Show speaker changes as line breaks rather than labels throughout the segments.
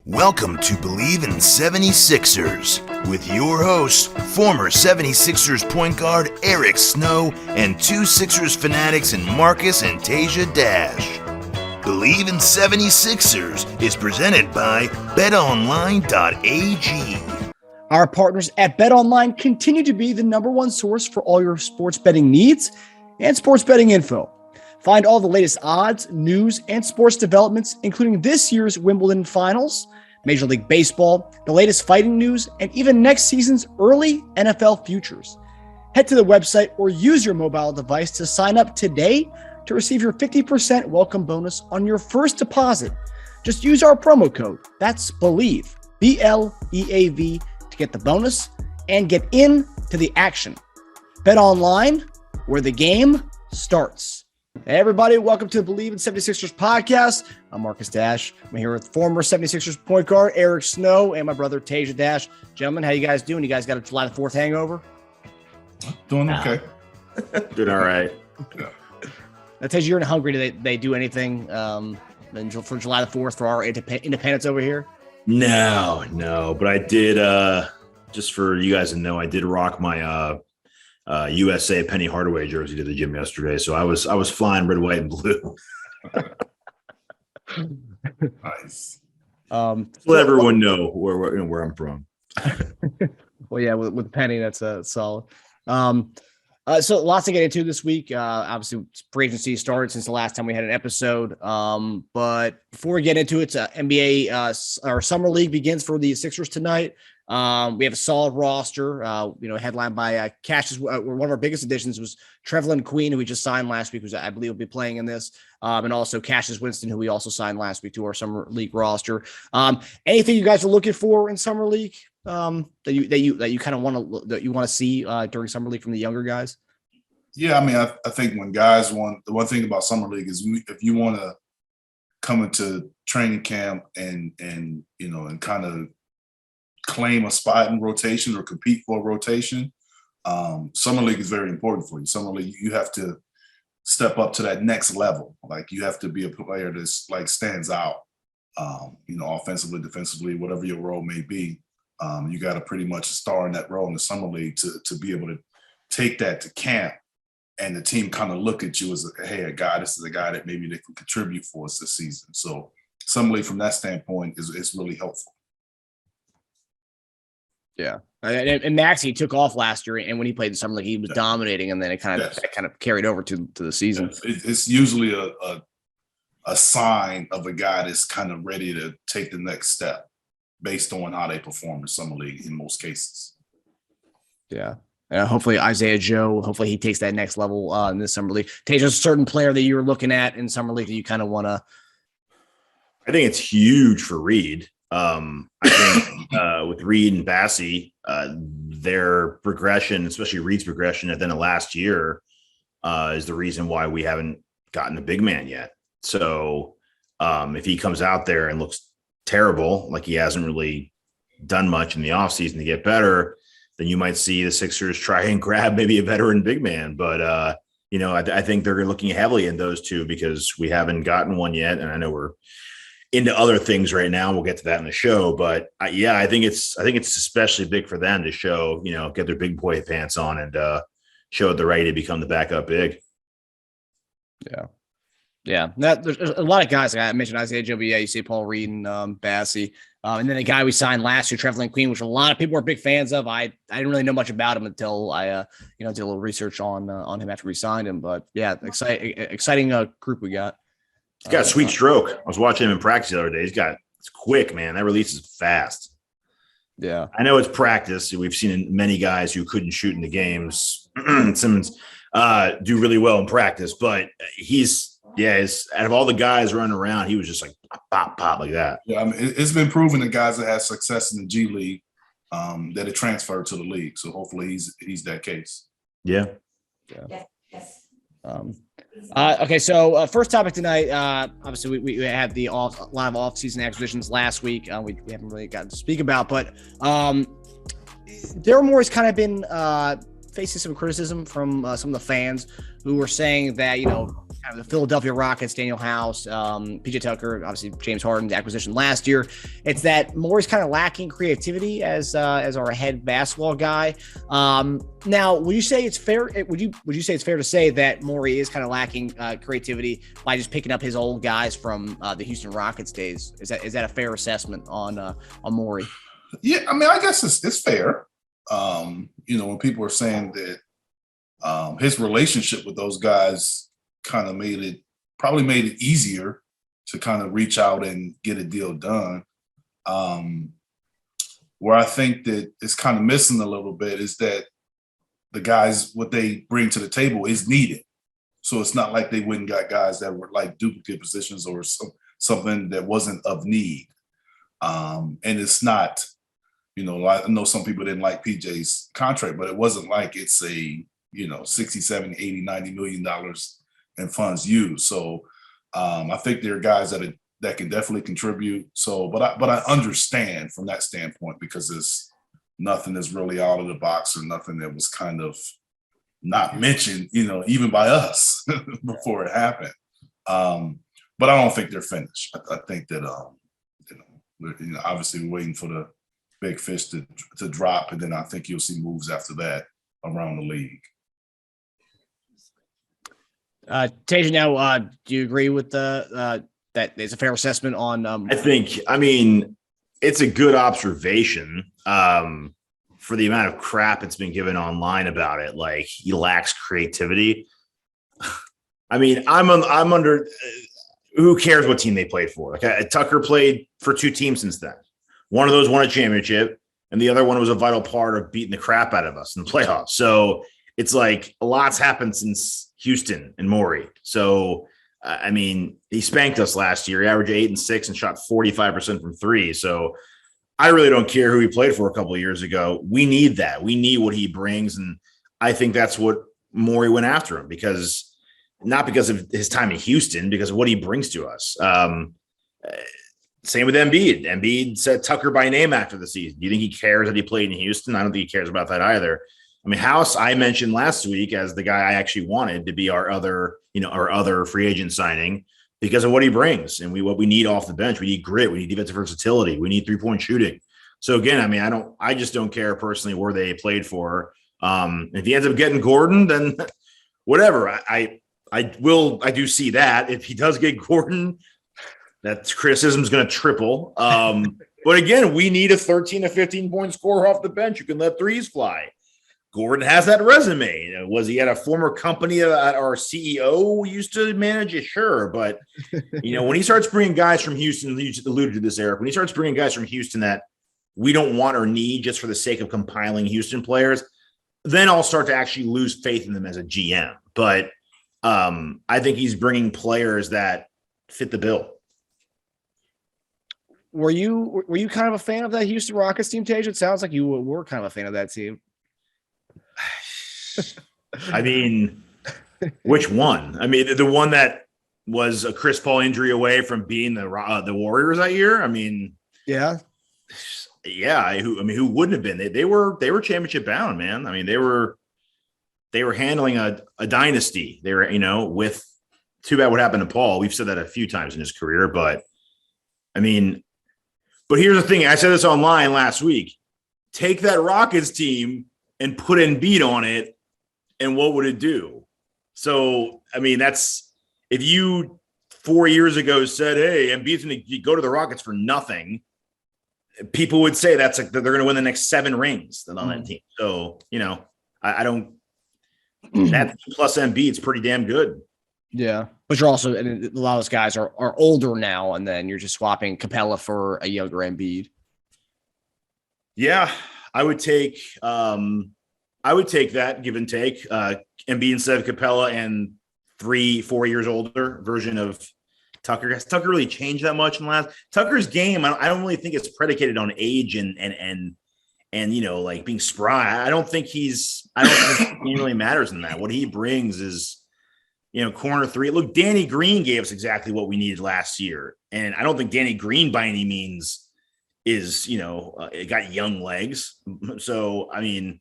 Welcome to Bleav In 76ers with your hosts, former 76ers point guard Eric Snow and two Sixers fanatics in Marcus and Teja Dash. Bleav In 76ers is presented by BetOnline.AG.
Our partners at BetOnline continue to be the number one source for all your sports betting needs and sports betting info. Find all the latest odds, news, and sports developments, including this year's Wimbledon finals, Major League Baseball, the latest fighting news, and even next season's early NFL futures. Head to the website or use your mobile device to sign up today to receive your 50% welcome bonus on your first deposit. Just use our promo code. That's Bleav, B-L-E-A-V, to get the bonus and get into the action. Bet online, where the game starts. Hey everybody, welcome to the Bleav In 76ers podcast. I'm Marcus Dash. I'm here with former 76ers point guard Eric Snow and my brother Teja Dash. Gentlemen, how you guys doing? You guys got a July 4th hangover?
Doing okay.
Doing all right.
Yeah.
Now, Teja, you're in Hungary. Do they do anything for July the 4th for our independence over here?
No, but I did, just for you guys to know, I did rock my USA Penny Hardaway jersey to the gym yesterday. So I was flying red, white, and blue.
Nice.
Let everyone know where I'm from.
Well, yeah, with Penny, that's solid. So lots to get into this week. Obviously, free agency started since the last time we had an episode. But before we get into it, NBA our summer league begins for the Sixers tonight. We have a solid roster, headlined by Cash's. One of our biggest additions was Trevelyan Queen, who we just signed last week, who I Bleav will be playing in this, and also Cash's Winston, who we also signed last week to our summer league roster. Anything you guys are looking for in summer league that you kind of want to see during summer league from the younger guys?
Yeah, I mean, I think when guys want, the one thing about summer league is if you want to come into training camp and kind of claim a spot in rotation or compete for a rotation, summer league is very important for you. Summer league, you have to step up to that next level. Like, you have to be a player that's like stands out, offensively, defensively, whatever your role may be. You got to pretty much star in that role in the summer league to be able to take that to camp, and the team kind of look at you as this is a guy that maybe they can contribute for us this season. So summer league from that standpoint is really helpful. Yeah.
And Maxey took off last year, and when he played in summer league, he was dominating, and then it kind of carried over to the season.
It's usually a sign of a guy that's kind of ready to take the next step based on how they perform in summer league in most cases.
Yeah. Hopefully Isaiah Joe, hopefully he takes that next level in this summer league. Teja, a certain player that you were looking at in summer league that you kind of want to.
I think it's huge for Reed. I think with Reed and Bassey, their progression, especially Reed's progression at the end of last year, is the reason why we haven't gotten a big man yet. So if he comes out there and looks terrible, like he hasn't really done much in the offseason to get better, then you might see the Sixers try and grab maybe a veteran big man. But, I think they're looking heavily in those two because we haven't gotten one yet. And I know we're into other things right now. We'll get to that in the show, but I think it's especially big for them to show, get their big boy pants on and show they're ready to become the backup big.
Yeah. Yeah. There's a lot of guys. Like I mentioned Isaiah Joe, but you see Paul Reed and Bassey. And then the guy we signed last year, Trevelyan Queen, which a lot of people are big fans of. I didn't really know much about him until I, did a little research on him after we signed him. But yeah, exciting group we got.
He's got a sweet stroke. I was watching him in practice the other day. It's quick, man. That release is fast.
Yeah.
I know it's practice. We've seen many guys who couldn't shoot in the games. Simmons do really well in practice, but he's out of all the guys running around, he was just like pop like that.
Yeah, I mean, it's been proven that guys that have success in the G League, that it transferred to the league. So hopefully he's that case.
Yeah.
Yes.
Okay, so first topic tonight. Obviously, we had a lot of off-season acquisitions last week. We haven't really gotten to speak about, but Daryl Morey's kind of been facing some criticism from some of the fans who were saying that the Philadelphia Rockets, Daniel House, PJ Tucker, obviously James Harden's acquisition last year. It's that Morey's kind of lacking creativity as our head basketball guy. Now, would you say it's fair? Would you say it's fair to say that Morey is kind of lacking creativity by just picking up his old guys from the Houston Rockets days? Is that a fair assessment on Morey?
Yeah, I mean, I guess it's fair. When people are saying that his relationship with those guys kind of probably made it easier to kind of reach out and get a deal done. Where I think that it's kind of missing a little bit is that the guys, what they bring to the table is needed. So it's not like they went and got guys that were like duplicate positions or something that wasn't of need. And it's not, I know some people didn't like PJ's contract, but it wasn't like it's a, 60, 70, 80, $90 million in funds used. So I think there are guys that can definitely contribute. So, but I understand from that standpoint, because there's nothing that's really out of the box or nothing that was kind of not mentioned, even by us before it happened. But I don't think they're finished. I think that, obviously we're waiting for the big fish to drop. And then I think you'll see moves after that around the league.
Teja, now, do you agree with that it's a fair assessment on?
I mean, it's a good observation for the amount of crap that's been given online about it. Like, he lacks creativity. I mean, I'm under. Who cares what team they played for? Like, Tucker played for two teams since then. One of those won a championship, and the other one was a vital part of beating the crap out of us in the playoffs. So it's like a lot's happened since Houston and Morey. So, I mean, he spanked us last year. He averaged 8 and 6 and shot 45% from three. So I really don't care who he played for a couple of years ago. We need that. We need what he brings. And I think that's what Morey went after him, not because of his time in Houston, because of what he brings to us. Same with Embiid. Embiid said Tucker by name after the season. Do you think he cares that he played in Houston? I don't think he cares about that either. I mean, House, I mentioned last week as the guy I actually wanted to be our other free agent signing because of what he brings and what we need off the bench. We need grit. We need defensive versatility. We need 3-point shooting. So again, I mean, I just don't care personally where they played for. If he ends up getting Gordon, then whatever. I do see that. If he does get Gordon, that criticism is going to triple. But again, we need a 13 to 15 point scorer off the bench who can let threes fly. Gordon has that resume. Was he at a former company that our CEO used to manage? Sure. But, when he starts bringing guys from Houston, you just alluded to this, Eric, when he starts bringing guys from Houston that we don't want or need just for the sake of compiling Houston players, then I'll start to actually lose faith in them as a GM. But I think he's bringing players that fit the bill.
Were you kind of a fan of that Houston Rockets team, Teja? It sounds like you were kind of a fan of that team.
I mean, which one? I mean, the one that was a Chris Paul injury away from being the Warriors that year. I mean,
yeah.
Who wouldn't have been? They were championship bound, man. I mean, they were handling a dynasty. They were, with too bad what happened to Paul. We've said that a few times in his career, but I mean, but here's the thing. I said this online last week. Take that Rockets team and put Embiid on it, and what would it do? So, I mean, that's if you 4 years ago said, hey, Embiid's going to go to the Rockets for nothing, people would say they're going to win the next 7 rings on that team. So, I don't – that plus Embiid's pretty damn good.
Yeah. But you're also – a lot of those guys are older now, and then you're just swapping Capella for a younger Embiid.
Yeah. I would take that give and take Embiid instead of Capella and 3-4 years older version of Tucker. Has Tucker really changed that much in the last? Tucker's game, I don't really think it's predicated on age and like being spry. I don't think it really matters in that. What he brings is, corner three. Look, Danny Green gave us exactly what we needed last year, and I don't think Danny Green by any means is, it got young legs. So, I mean,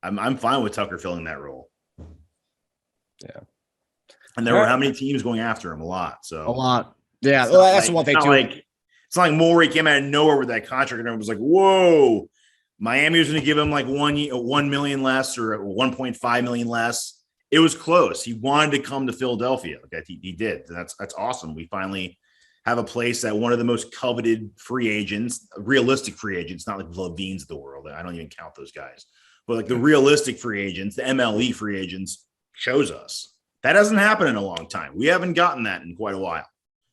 I'm fine with Tucker filling that role.
Yeah.
And there were how many teams going after him? A lot. So
a lot. Yeah, well, that's the one thing too.
It's not like Morey came out of nowhere with that contract and everyone was like, whoa, Miami was going to give him like $1 million less or $1.5 million less. It was close. He wanted to come to Philadelphia. Okay, he did. That's awesome. We finally have a place that one of the most coveted free agents, realistic free agents, not like the Levines of the world. I don't even count those guys, but like the realistic free agents, the MLE free agents chose us. That hasn't happened in a long time. We haven't gotten that in quite a while.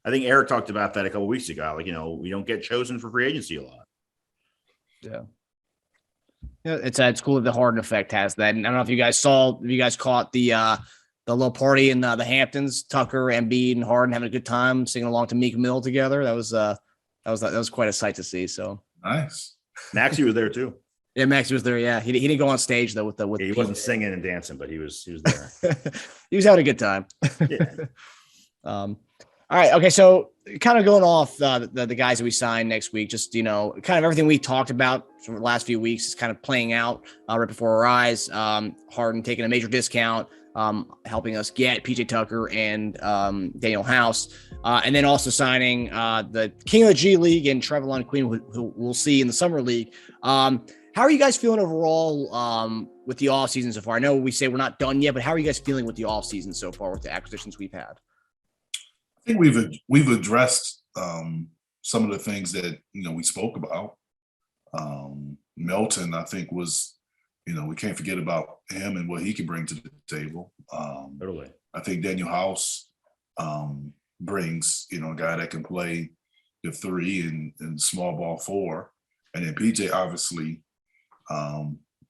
I think Eric talked about that a couple of weeks ago. Like, we don't get chosen for free agency a lot.
Yeah. Yeah, it's cool that the Harden effect has that. And I don't know if you guys caught the little party in the Hamptons, Tucker, Embiid, and Harden having a good time singing along to Meek Mill together. That was quite a sight to see. So
nice.
Maxey was there too.
Yeah, Maxey was there. Yeah, he didn't go on stage though with
he wasn't singing and dancing, but he was there.
He was having a good time.
Yeah.
All right. Okay. So kind of going off the guys that we signed next week, just, kind of everything we talked about from the last few weeks is kind of playing out right before our eyes. Harden taking a major discount, helping us get PJ Tucker and Danuel House. And then also signing the King of the G League and Trevelyan Queen, who we'll see in the Summer League. How are you guys feeling overall with the offseason so far? I know we say we're not done yet, but how are you guys feeling with the offseason so far with the acquisitions we've had?
I think we've addressed some of the things that we spoke about. Melton, I think, was we can't forget about him and what he can bring to the table.
Totally.
I think Danuel House brings a guy that can play the 3 and small ball 4, and then PJ obviously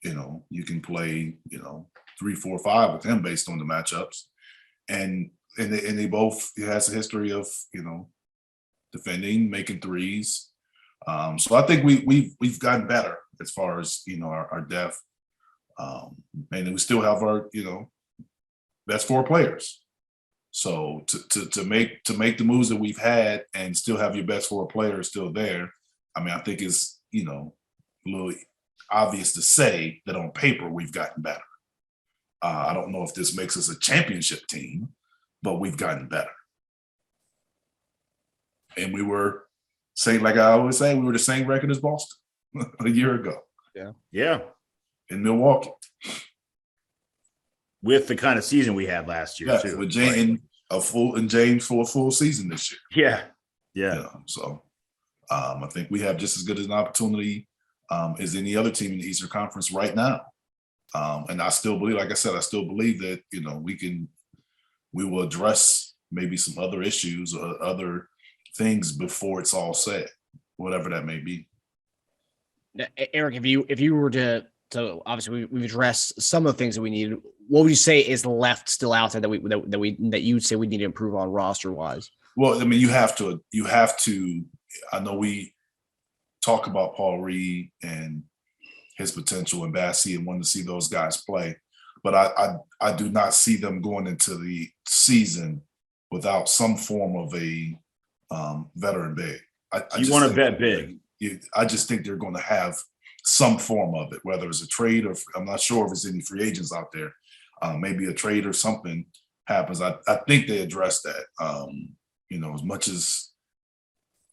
you can play 3, 4, 5 with him based on the matchups, and they both has a history of defending, making threes. So I think we've gotten better as far as our depth, and we still have our best 4 players. So to make the moves that we've had and still have your best 4 players still there, I mean, I think it's a little obvious to say that on paper we've gotten better. I don't know if this makes us a championship team, but we've gotten better. And we were like I always say, we were the same record as Boston a year ago.
Yeah.
In Milwaukee.
With the kind of season we had last year, too.
With James for a full season this
year. Yeah.
So I think we have just as good an opportunity as any other team in the Eastern Conference right now. And I still believe, like I said, that, we will address maybe some other issues or other things before it's all said, whatever that may be.
Eric, if you were to obviously we've addressed some of the things that we need, what would you say is left still out there that you'd say we need to improve on roster wise?
Well, I mean, you have to, I know we talk about Paul Reed and his potential and Bassey and wanting to see those guys play. But I do not see them going into the season without some form of a veteran big.
You want to bet big.
I just think they're going to have some form of it, whether it's a trade or I'm not sure if it's any free agents out there. Maybe a trade or something happens. I think they address that. As much as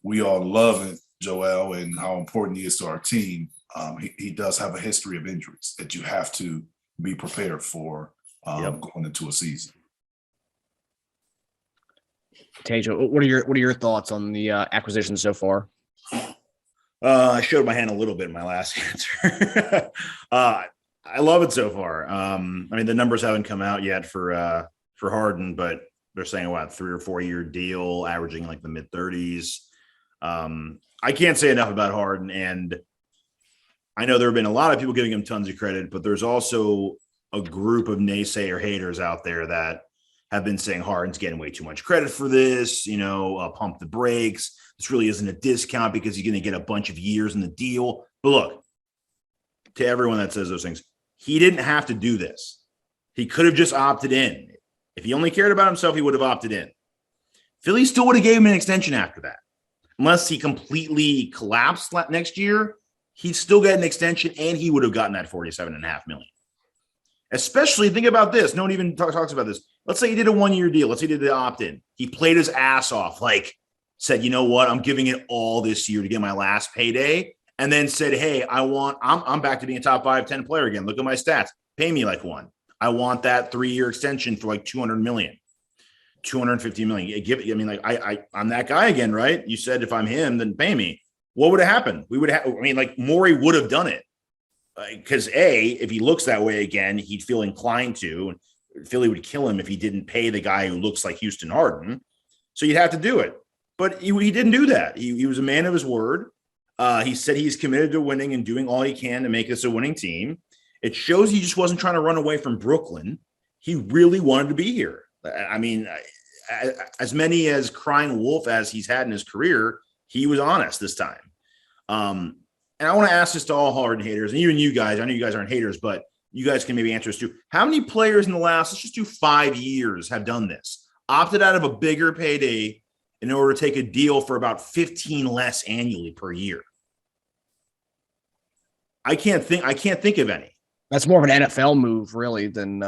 we all love Joel and how important he is to our team, he does have a history of injuries that you have to be prepared for going into a season.
Teja, what are your thoughts on the acquisition so far?
I showed my hand a little bit in my last answer. I love it so far. I mean, the numbers haven't come out yet for Harden, but they're saying about 3 or 4 year deal, averaging like the mid 30s. I can't say enough about Harden, and I know there have been a lot of people giving him tons of credit, but there's also a group of naysayer haters out there that have been saying Harden's getting way too much credit for this, pump the brakes. This really isn't a discount because he's going to get a bunch of years in the deal. But look, to everyone that says those things, he didn't have to do this. He could have just opted in. If he only cared about himself, he would have opted in. Philly still would have gave him an extension after that. Unless he completely collapsed next year, he'd still get an extension and he would have gotten that $47.5 million. Especially, think about this. No one even talks about this. Let's say he did a 1-year deal. Let's say he did the opt-in. He played his ass off, like said, you know what? I'm giving it all this year to get my last payday. And then said, hey, I'm back to being a top 5, 10 player again. Look at my stats. Pay me like one. I want that 3-year extension for like 200 million, 250 million. I'm that guy again, right? You said if I'm him, then pay me. What would have happened? Morey would have done it. Because if he looks that way again, he'd feel inclined to. Philly would kill him if he didn't pay the guy who looks like Houston Harden. So you'd have to do it. But he didn't do that. He was a man of his word. He said he's committed to winning and doing all he can to make this a winning team. It shows he just wasn't trying to run away from Brooklyn. He really wanted to be here. I mean, as many as crying wolf as he's had in his career, he was honest this time. And I want to ask this to all Harden haters, and even you guys. I know you guys aren't haters, but you guys can maybe answer this too. How many players in the last, let's just do 5 years, have done this? Opted out of a bigger payday in order to take a deal for about 15 less annually per year. I can't think of any.
That's more of an NFL move, really, than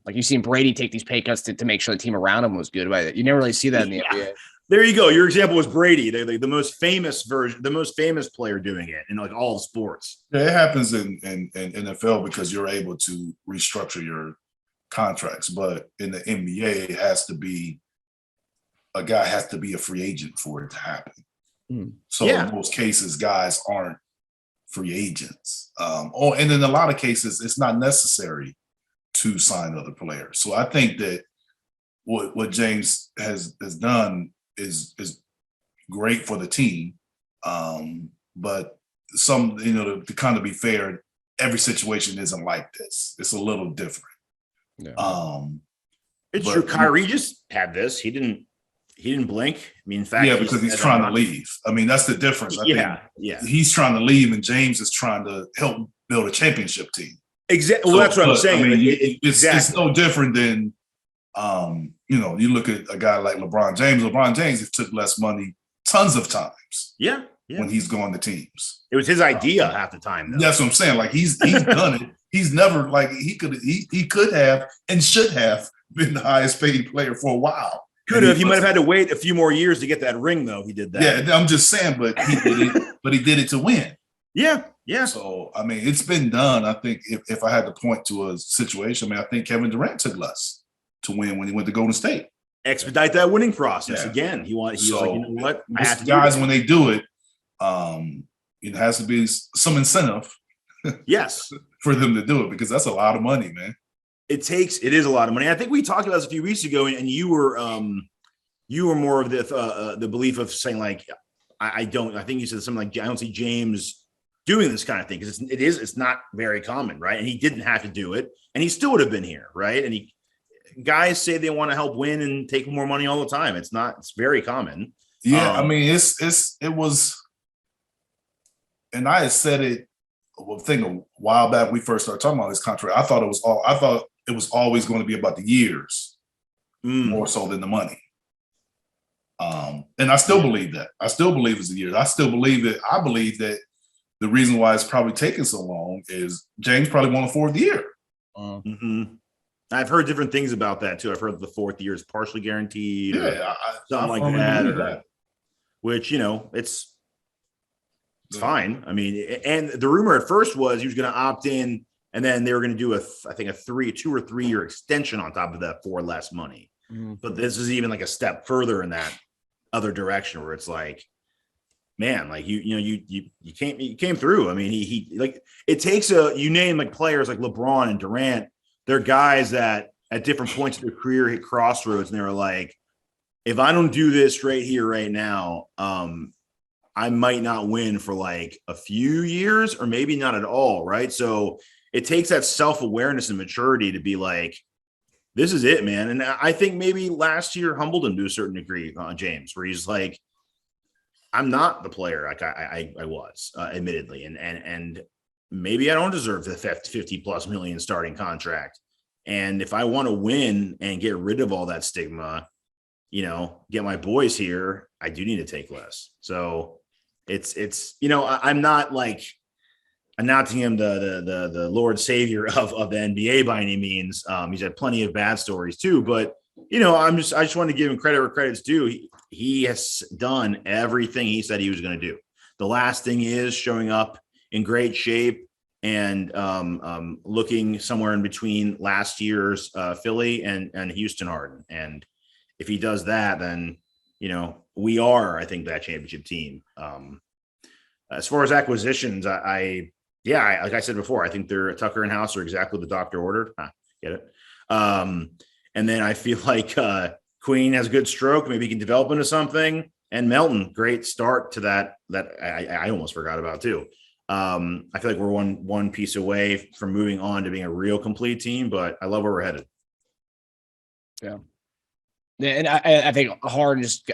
like you've seen Brady take these pay cuts to make sure the team around him was good about it. You never really see that in the NBA.
There you go. Your example was Brady, the most famous version, the most famous player doing it in like all sports.
Yeah, it happens in NFL because you're able to restructure your contracts. But in the NBA, a guy has to be a free agent for it to happen. So in most cases, guys aren't free agents. And in a lot of cases, it's not necessary to sign other players. So I think that what James has done is great for the team. But to kind of be fair, every situation isn't like this. It's a little different.
Yeah. It's true. Kyrie just had this. He didn't blink. I mean, in fact,
because he's trying to leave. I mean, that's the difference. I think he's trying to leave, and James is trying to help build a championship team.
Exactly. Well, that's what I'm saying.
I mean, it's no different than, you look at a guy like LeBron James. LeBron James has took less money tons of times.
Yeah.
When he's going to teams,
it was his idea half the time. Though.
That's what I'm saying. Like he's done it. He's never he could have and should have been the highest paid player for a while.
Could have. He might have had to wait a few more years to get that ring, though. He did that.
Yeah, I'm just saying, but he did it. But he did it to win.
Yeah.
So I mean, it's been done. I think if I had to point to a situation, I think Kevin Durant took less to win when he went to Golden State.
Expedite that winning process again. He was like, you know what?
Guys, when they do it, it has to be some incentive.
Yes,
for them to do it because that's a lot of money, man.
It is a lot of money. I think we talked about this a few weeks ago, and you were more of the belief of saying like, I think you said something like, I don't see James doing this kind of thing because it's not very common, right? And he didn't have to do it, and he still would have been here, right? And guys say they want to help win and take more money all the time. It's very common.
Yeah, I mean, it was, and I had said it. I think a while back we first started talking about this contract. I thought it was always going to be about the years more so than the money. And I still believe that. I still believe it's the years. I still believe it. I believe that the reason why it's probably taking so long is James probably won a fourth year.
I've heard different things about that too. I've heard the fourth year is partially guaranteed, something like that. Which it's fine. I mean, and the rumor at first was he was going to opt in, and then they were going to do a 2 or 3 year extension on top of that for less money. But this is even like a step further in that other direction where it's like, man, like you came through. I mean, he like it takes you name like players like LeBron and Durant. They're guys that at different points of their career hit crossroads, and they were like, if I don't do this right here, right now, I might not win for like a few years or maybe not at all. Right. So it takes that self-awareness and maturity to be like, this is it, man. And I think maybe last year humbled him to a certain degree, James, where he's like, I'm not the player like I was, admittedly. And maybe I don't deserve the 50 plus million starting contract. And if I want to win and get rid of all that stigma, get my boys here, I do need to take less. So I'm not like announcing him the Lord Savior of the NBA by any means. He's had plenty of bad stories too, but I just want to give him credit where credit's due. He has done everything he said he was going to do. The last thing is showing up in great shape and looking somewhere in between last year's Philly and Houston Harden. And if he does that, then, we are, I think, that championship team. As far as acquisitions, like I said before, I think they're Tucker and House are exactly what the doctor ordered. Get it? And then I feel like Queen has a good stroke. Maybe he can develop into something. And Melton, great start to that I almost forgot about too. I feel like we're one piece away from moving on to being a real complete team, but I love where we're headed.
Yeah. Yeah, and I think Harden just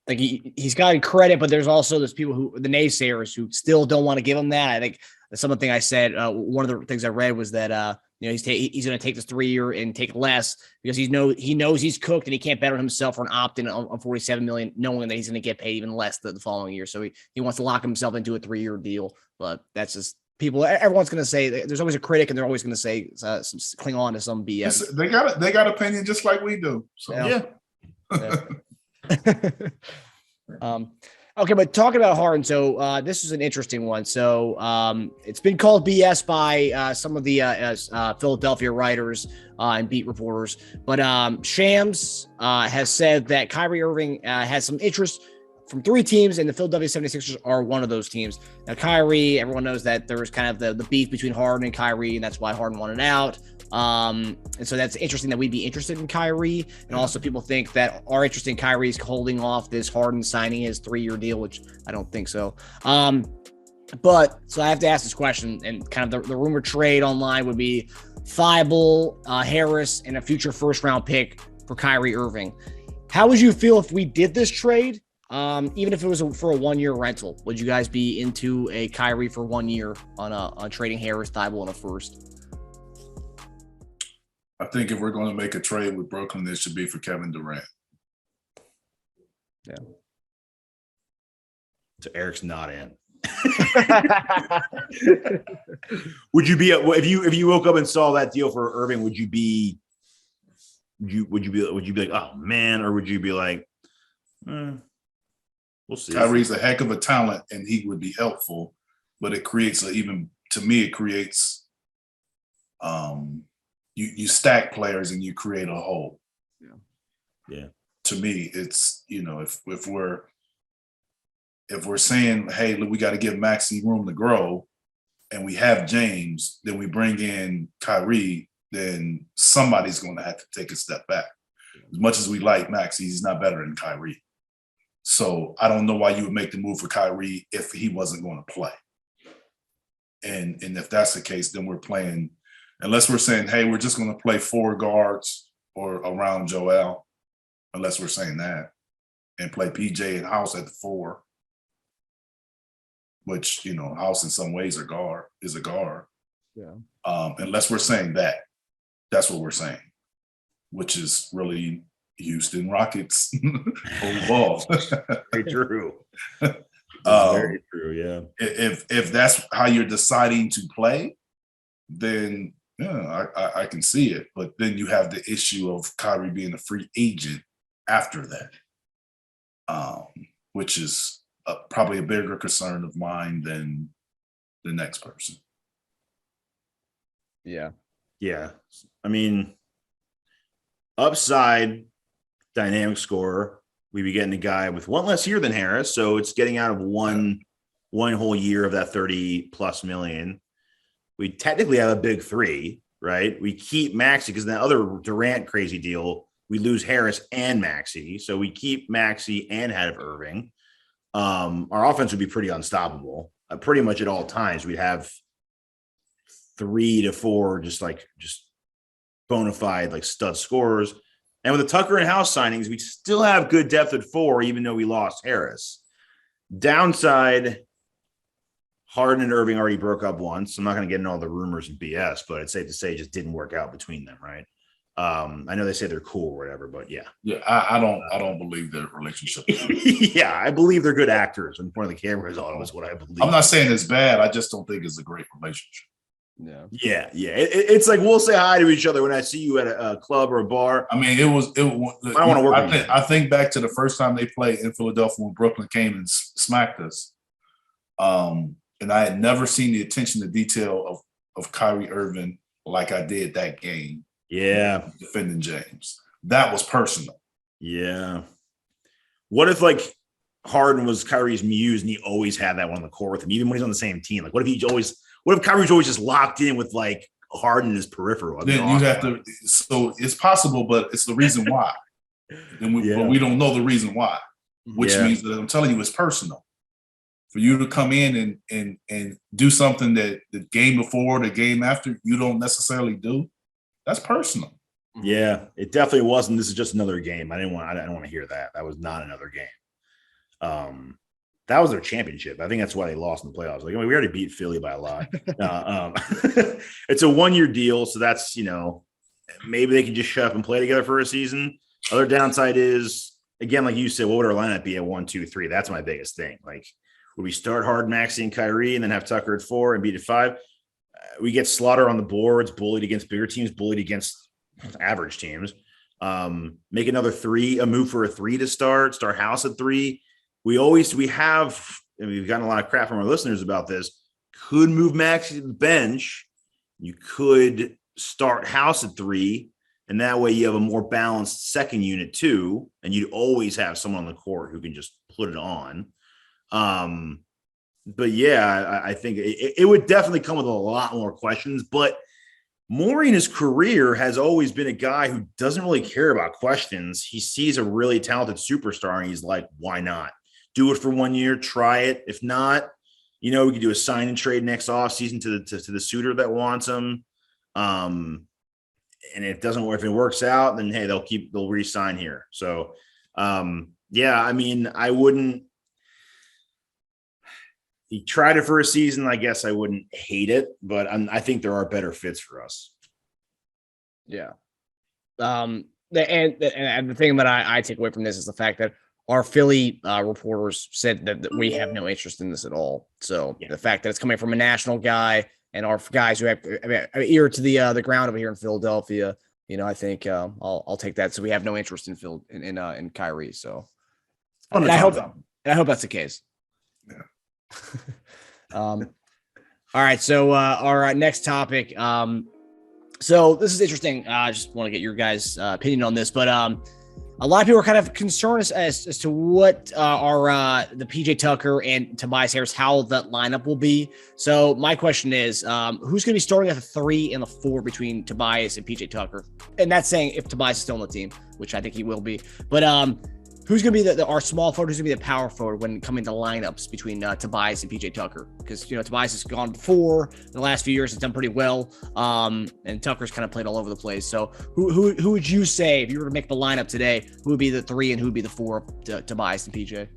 like he's got credit, but there's also those people the naysayers who still don't want to give him that. I think something I said, one of the things I read was that he's going to take this 3-year and take less because he knows he's cooked and he can't bet on himself for an opt-in on $47 million, knowing that he's going to get paid even less the following year. So he wants to lock himself into a 3-year deal, but that's just people. Everyone's going to say there's always a critic, and they're always going to say cling on to some BS.
They got opinion just like we do. So
yeah. Okay, but talking about Harden, so this is an interesting one. So it's been called BS by some of the Philadelphia writers and beat reporters, but Shams has said that Kyrie Irving has some interest from 3 teams, and the Philadelphia 76ers are one of those teams. Now, Kyrie, everyone knows that there was kind of the beef between Harden and Kyrie, and that's why Harden wanted out. And so that's interesting that we'd be interested in Kyrie. And also people think that our interest in Kyrie is holding off this Harden signing his 3-year deal, which I don't think so. But so I have to ask this question, and kind of the rumor trade online would be Thibault, Harris, and a future first-round pick for Kyrie Irving. How would you feel if we did this trade? Even if it was for a 1-year rental, would you guys be into a Kyrie for 1 year on trading Harris, Thibault, and a first?
I think if we're going to make a trade with Brooklyn, it should be for Kevin Durant.
Yeah.
So Eric's not in. Would you be if you woke up and saw that deal for Irving? Would you be like, oh man, or would you be like, we'll see?
Kyrie's a heck of a talent, and he would be helpful, but it creates you stack players and you create a hole.
Yeah.
To me, it's if we're saying, hey, look, we got to give Maxey room to grow, and we have James, then we bring in Kyrie, then somebody's going to have to take a step back. As much as we like Maxey, he's not better than Kyrie. So I don't know why you would make the move for Kyrie if he wasn't going to play. And if that's the case, then we're playing, unless we're saying, hey, we're just going to play 4 guards or around Joel, unless we're saying that, and play PJ and House at the 4, which, House in some ways is a guard.
Yeah.
Unless we're saying that, that's what we're saying, which is really Houston Rockets ball.
Very true. Very true. Yeah.
If that's how you're deciding to play, then I can see it. But then you have the issue of Kyrie being a free agent after that, which is probably a bigger concern of mine than the next person.
Yeah.
Yeah. I mean, upside dynamic scorer, we'd be getting a guy with 1 less year than Harris. So it's getting out of one whole year of that 30+ million. We technically have a big 3, right? We keep Maxey because the other Durant crazy deal, we lose Harris and Maxey. So we keep Maxey and have Irving. Our offense would be pretty unstoppable. Pretty much at all times, we'd have 3 to 4 just bona fide stud scorers. And with the Tucker and House signings, we still have good depth at 4, even though we lost Harris. Downside, Harden and Irving already broke up once. I'm not going to get into all the rumors and BS, but it's safe to say it just didn't work out between them, right? I know they say they're cool or whatever, but yeah.
Yeah, I don't believe their relationship.
Yeah, I believe they're good actors in front of the cameras. All is what I believe.
I'm not saying it's bad. I just don't think it's a great relationship.
Yeah. It's like we'll say hi to each other when I see you at a club or a bar.
I mean, I want to work. I think back to the first time they played in Philadelphia when Brooklyn came and smacked us. And I had never seen the attention to detail of Kyrie Irving like I did that game.
Yeah,
defending James. That was personal.
Yeah. What if like Harden was Kyrie's muse and he always had that one on the court with him, even when he's on the same team? Like, what if Kyrie's always just locked in with like Harden in his peripheral?
Then you have to. So it's possible, but it's the reason why. But we don't know the reason why, which means that I'm telling you, it's personal. For you to come in and do something that the game before, the game after, you don't necessarily do, that's personal.
Yeah, it definitely wasn't. This is just another game. I don't want to hear that. That was not another game. That was their championship. I think that's why they lost in the playoffs. Like, I mean, we already beat Philly by a lot. It's a 1-year deal, so that's, maybe they can just shut up and play together for a season. Other downside is, again, like you said, what would our lineup be at 1, 2, 3? That's my biggest thing. Like, would we start Harden, Maxey, and Kyrie, and then have Tucker at 4 and beat at 5? We get Slaughter on the boards, bullied against bigger teams, bullied against average teams. Make another 3, a move for a 3 to start House at 3. We've gotten a lot of crap from our listeners about this. Could move Maxey to the bench. You could start House at 3, and that way you have a more balanced second unit too, and you'd always have someone on the court who can just put it on. But yeah, I think it would definitely come with a lot more questions, but Morey in his career has always been a guy who doesn't really care about questions. He sees a really talented superstar and he's like, why not? Do it for 1 year, try it. If not, we could do a sign and trade next offseason to the suitor that wants him. And if it works out, then hey, they'll re-sign here. So I mean, I wouldn't. He tried it for a season. I guess I wouldn't hate it, but I think there are better fits for us.
Yeah. And the thing that I take away from this is the fact that our Philly reporters said that we have no interest in this at all. So the fact that it's coming from a national guy and our guys who have ear to the ground over here in Philadelphia, I think I'll take that. So we have no interest in Kyrie. So I hope that's the case.
Yeah.
All right. So our next topic. So this is interesting. I just want to get your guys' opinion on this, but a lot of people are kind of concerned as to what the PJ Tucker and Tobias Harris, how that lineup will be. So my question is, who's going to be starting at the 3 and the 4 between Tobias and PJ Tucker? And that's saying if Tobias is still on the team, which I think he will be. But who's going to be our small forward? Who's going to be the power forward when coming to lineups between Tobias and PJ Tucker? Because, Tobias has gone before in the last few years. Has done pretty well. And Tucker's kind of played all over the place. So who would you say, if you were to make the lineup today, who would be the 3 and who would be the 4 to Tobias and PJ?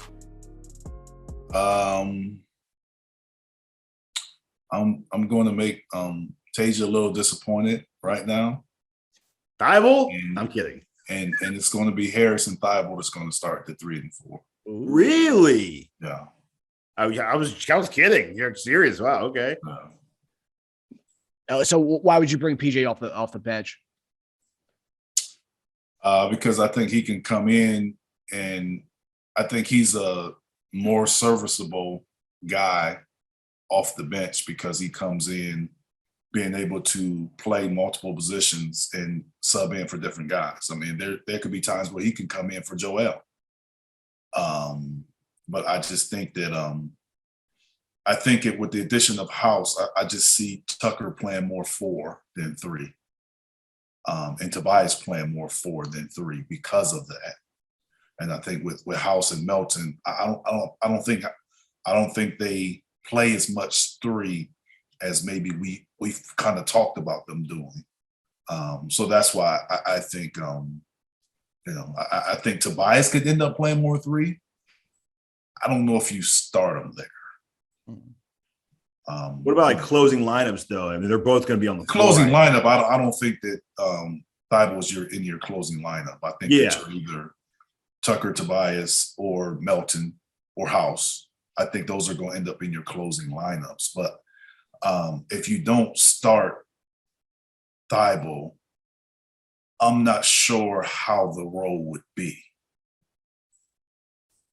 I'm going to make Teja a little disappointed right now.
Thibault? I'm kidding.
And it's going to be Harris and Thibault that's going to start the 3 and 4.
Really?
Yeah.
I was kidding. You're serious? Wow. Okay.
So why would you bring PJ off the bench?
Because I think he can come in, and I think he's a more serviceable guy off the bench because he comes in being able to play multiple positions and sub in for different guys. I mean, there could be times where he can come in for Joel. But I just think that with the addition of House, I just see Tucker playing more 4 than 3. And Tobias playing more 4 than 3 because of that. And I think with House and Melton, I don't think they play as much 3 as maybe we've kind of talked about them doing. So that's why I think I think Tobias could end up playing more 3. I don't know if you start him there.
What about like closing lineups though? I mean, they're both going to be on the
closing lineup. I don't think that Thibault's in your closing lineup. I think that you're either Tucker, Tobias, or Melton or House. I think those are going to end up in your closing lineups. But if you don't start Thibault, I'm not sure how the role would be.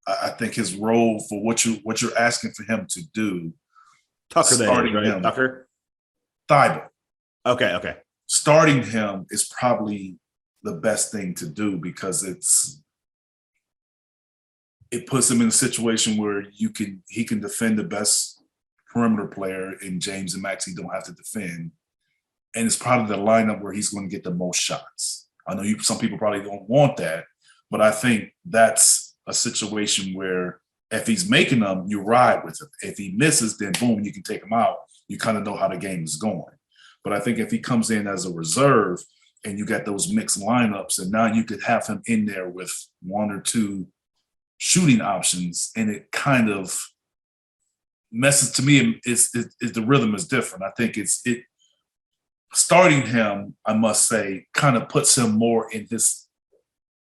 I think his role for what you're asking for him to do,
Tucker,
starting
right?
him,
Tucker?
Thibault.
Okay.
Starting him is probably the best thing to do because it puts him in a situation where he can defend the best perimeter player, and James and Maxey don't have to defend. And it's probably the lineup where he's going to get the most shots. I know some people probably don't want that, but I think that's a situation where if he's making them, you ride with him. If he misses, then boom, you can take him out. You kind of know how the game is going. But I think if he comes in as a reserve and you got those mixed lineups, and now you could have him in there with one or two shooting options, and it kind of messes, to me, is the rhythm is different. I think it starting him, I must say, kind of puts him more in his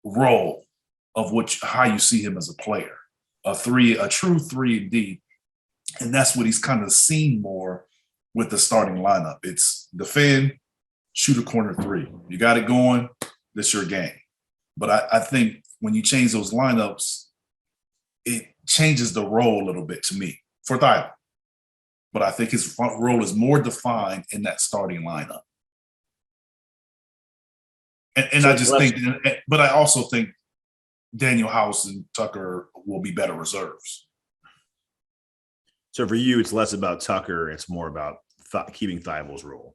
role of how you see him as a player, a true 3-and-D, and that's what he's kind of seen more with the starting lineup. It's defend, shoot a corner three. You got it going, this your game. But I think when you change those lineups, it changes the role a little bit to me for Thibault. But I think his role is more defined in that starting lineup. And so I just think, but I also think Danuel House and Tucker will be better reserves.
So for you, it's less about Tucker. It's more about keeping Thibault's role.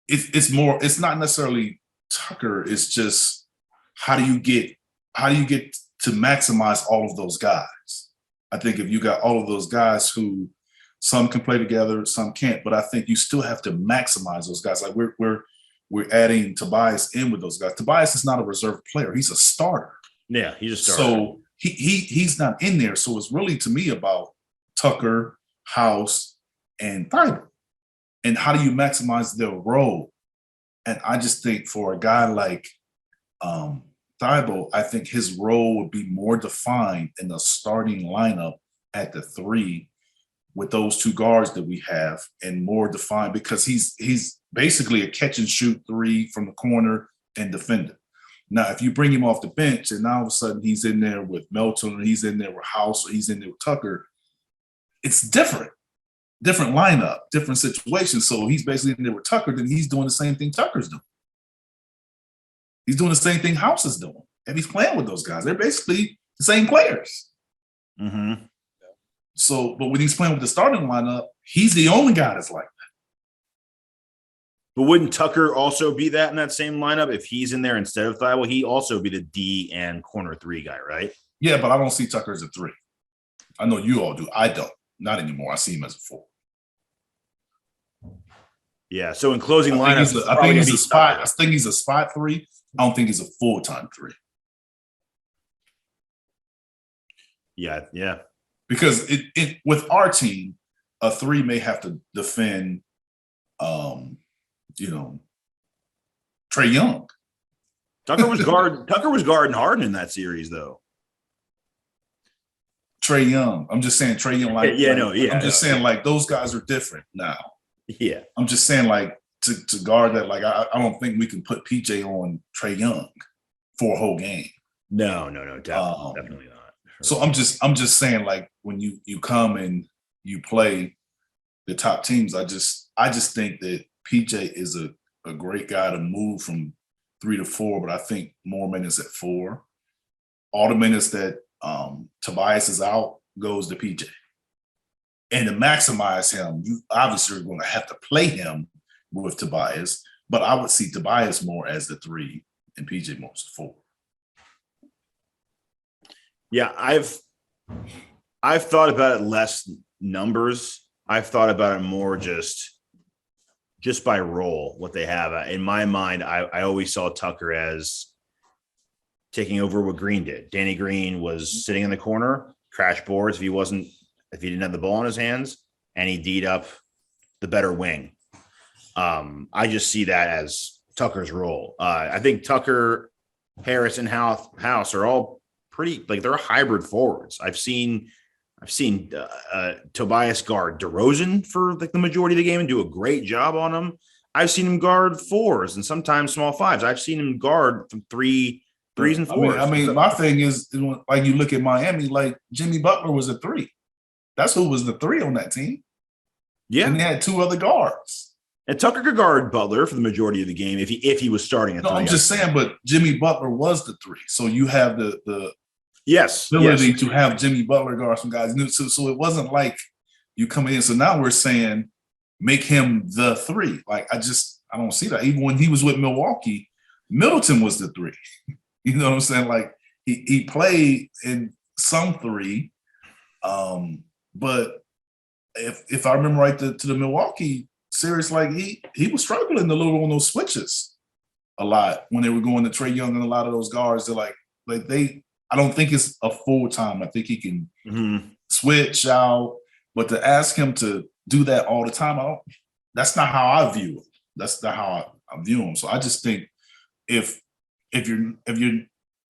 It's not necessarily Tucker. It's just how do you get to maximize all of those guys? I think if you got all of those guys who some can play together, some can't, but I think you still have to maximize those guys. Like we're adding Tobias in with those guys. Tobias is not a reserve player. He's a starter.
Yeah, he's a starter.
So he's not in there. So it's really, to me, about Tucker, House, and Thibault. And how do you maximize their role? And I just think for a guy like Thibault, I think his role would be more defined in the starting lineup at the three with those two guards that we have, and more defined because he's basically a catch and shoot three from the corner and defender. Now, if you bring him off the bench and now all of a sudden he's in there with Melton, or he's in there with House, or he's in there with Tucker, it's different lineup, different situation. So he's basically in there with Tucker, then he's doing the same thing Tucker's doing. He's doing the same thing House is doing. And he's playing with those guys. They're basically the same players.
Mm-hmm.
So, but when he's playing with the starting lineup, he's the only guy that's like that.
But wouldn't Tucker also be that in that same lineup if he's in there instead of Thibault? He'd also be the D and corner three guy, right?
Yeah, but I don't see Tucker as a three. I know you all do. I don't. Not anymore. I see him as a four.
Yeah. So in closing lineups,
I think he's a spot three. I don't think he's a full-time three.
Yeah.
Because it with our team, a three may have to defend Trae Young.
Tucker was guarding Harden in that series, though.
Trae Young. I'm just saying Trae Young. I'm just saying like those guys are different now.
Yeah.
I'm just saying like to guard that. Like I don't think we can put PJ on Trae Young for a whole game.
No, definitely not.
So I'm just saying like when you come and you play the top teams, I just think that PJ is a great guy to move from 3 to 4, but I think more minutes at 4. All the minutes that Tobias is out goes to PJ. And to maximize him, you obviously are going to have to play him with Tobias, but I would see Tobias more as the 3 and PJ more as the 4.
Yeah, I've thought about it less numbers. I've thought about it more just by role, what they have. In my mind, I always saw Tucker as taking over what Green did. Danny Green was sitting in the corner, crash boards if he didn't have the ball in his hands, and he D'd up the better wing. I just see that as Tucker's role. I think Tucker, Harris, and House are all pretty, like, they're hybrid forwards. I've seen I've seen Tobias guard DeRozan for like the majority of the game and do a great job on him. I've seen him guard fours and sometimes small fives. I've seen him guard from threes and fours.
I mean, my thing is, like, you look at Miami, like Jimmy Butler was a three. That's who was the three on that team.
Yeah.
And they had two other guards.
And Tucker could guard Butler for the majority of the game if he was starting at three.
I'm just saying, but Jimmy Butler was the three. So you have the ability to have Jimmy Butler guard some guys. So it wasn't like you come in. So now we're saying make him the three. Like, I don't see that. Even when he was with Milwaukee, Middleton was the three. You know what I'm saying? Like, he played in some three. But if I remember right, to the Milwaukee series, like he was struggling a little on those switches a lot when they were going to Trae Young and a lot of those guards. They're like I don't think it's a full time. I think he can switch out, but to ask him to do that all the time, that's not how I view him. That's not how I view him. So I just think if you're